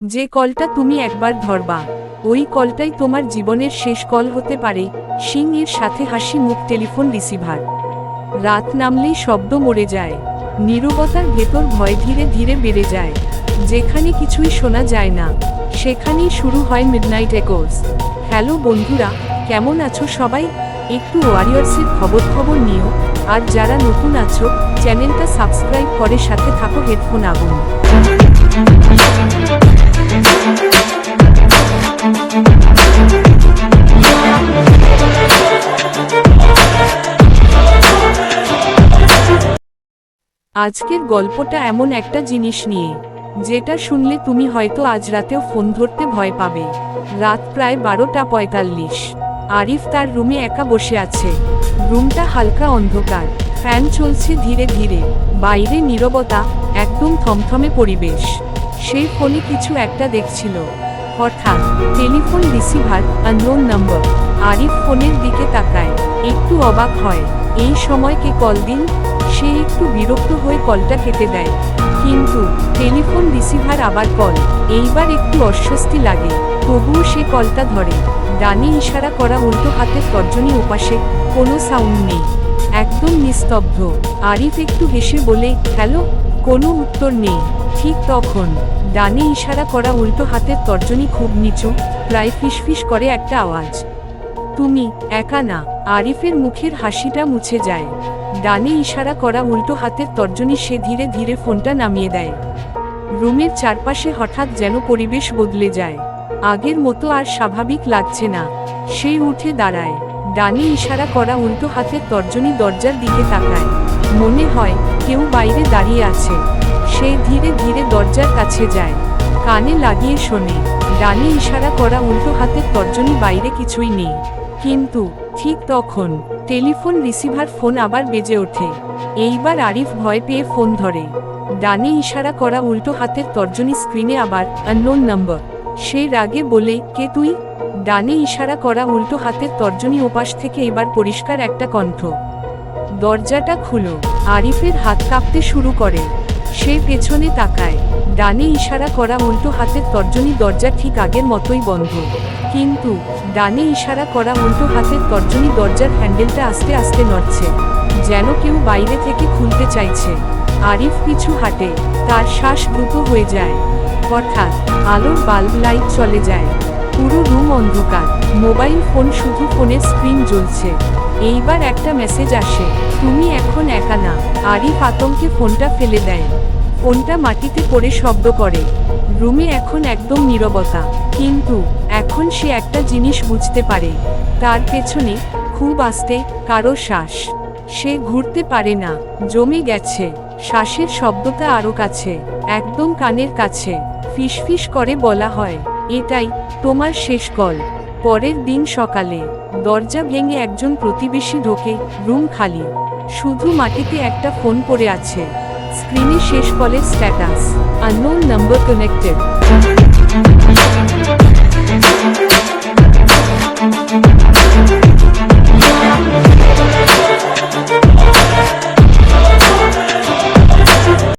যে কলটা তুমি একবার ধরবা ওই কলটাই তোমার জীবনের শেষ কল হতে পারে। সিং এর সাথে হাসি মুখ টেলিফোন রিসিভার। রাত নামলেই শব্দ মরে যায়, নীরবতার ভেতর ভয় ধীরে ধীরে বেড়ে যায়। যেখানে কিছুই শোনা যায় না সেখানেই শুরু হয় মিডনাইট একোস। হ্যালো বন্ধুরা, কেমন আছো সবাই? একটু ওয়ারিয়র্সের খবর নিও। আর যারা নতুন আছো চ্যানেলটা সাবস্ক্রাইব করে সাথে থাকো। হেডফোন আগুন। আজকের গল্পটা এমন একটা জিনিস নিয়ে যেটা শুনলে তুমি হয়তো আজ রাতেও ফোন ধরতে ভয় পাবে। রাত প্রায় 12:45। আরিফ তার রুমে একা বসে আছে। রুমটা হালকা অন্ধকার, ফ্যান চলছে ধীরে ধীরে, বাইরে নীরবতা, একদম থমথমে পরিবেশ। সে ফোনে কিছু একটা দেখছিল। হঠাৎ telephone receiver, unknown number. Arif ফোনের দিকে তাকায়, একটু অবাক হয়। এই সময় কে কল দিন? সে একটু বিরক্ত হয়ে কলটা কেটে দেয়, কিন্তু টেলিফোন রিসিভার আবার কল। এইবার একটু অস্বস্তি লাগে, তবুও সে কলটা ধরে। ডানে ইশারা করা উল্টো হাতের তর্জনী ওপাশে, কোনো সাউন্ড নেই, একদম নিস্তব্ধ। আরিফ একটু হেসে বলে, হ্যালো। কোনো উত্তর নেই। ঠিক তখন ডানে ইশারা করা উল্টো হাতের তর্জনী খুব নিচু, প্রায় ফিসফিস করে একটা আওয়াজ। তুমি একা না। আরিফের মুখের হাসিটা মুছে যায়। ডানে ইশারা করা উল্টো হাতের তর্জনী। সে ধীরে ধীরে ফোনটা নামিয়ে দেয়। রুমের চারপাশে হঠাৎ যেন পরিবেশ বদলে যায়। আগের মতো আর স্বাভাবিক লাগছে না। সে উঠে দাঁড়ায়, ডানে ইশারা করা উল্টো হাতের তর্জনী দরজার দিকে তাকায়। মনে হয় কেউ বাইরে দাঁড়িয়ে আছে। সে ধীরে ধীরে দরজার কাছে যায়, কানে লাগিয়ে শোনে। ডানে ইশারা করা উল্টো হাতের তর্জনী, বাইরে কিছুই নেই। কিন্তু ঠিক তখন টেলিফোন রিসিভার ফোন আবার বেজে ওঠে। এইবার আরিফ ভয় পেয়ে ফোন ধরে। ডানে ইশারা করা উল্টো হাতের তর্জনী, স্ক্রিনে আবার আননোন নাম্বার। সে রাগে বলে, কে তুই? ডানে ইশারা করা উল্টো হাতের তর্জনী ওপাশ থেকে এবার পরিষ্কার একটা কণ্ঠ। দরজাটা খুলো। আরিফের হাত কাঁপতে শুরু করে। সে পেছনে তাকায়, ডানে ইশারা করা উল্টো হাতের তর্জনী দরজা ঠিক আগের মতোই বন্ধ। কিন্তু ডানে ইশারা করা উল্টো হাতের তর্জনী দরজার হ্যান্ডেলটা আস্তে আস্তে নড়ছে, যেন কেউ বাইরে থেকে খুলতে চাইছে। আরিফ পিছু হাঁটে, তার শ্বাস দ্রুত হয়ে যায়। হঠাৎ আলোর বাল্ব লাইট চলে যায়, পুরো রুম অন্ধকার। মোবাইল ফোন, শুধু ফোনের স্ক্রিন জ্বলছে। এইবার একটা মেসেজ আসে, তুমি এখন একা না। আরিফ আতঙ্কে ফোনটা ফেলে দেয়। ফোনটা মাটিতে পড়ে শব্দ করে। রুমে এখন একদম নীরবতা। কিন্তু এখন সে একটা জিনিস বুঝতে পারে, তার পেছনে খুব আস্তে কারো শ্বাস। সে ঘুরতে পারে না, জমে গেছে। শ্বাসের শব্দটা আরো কাছে, একদম কানের কাছে। ফিসফিস করে বলা হয়, এটাই তোমার শেষ কল। পরের দিন সকালে দরজা ভেঙে একজন প্রতিবেশী ঢোকে। রুম খালি, শুধু মাটিতে একটা ফোন পড়ে আছে। স্ক্রিনে শেষ কলের স্ট্যাটাস, আননোন নাম্বার কানেক্টেড।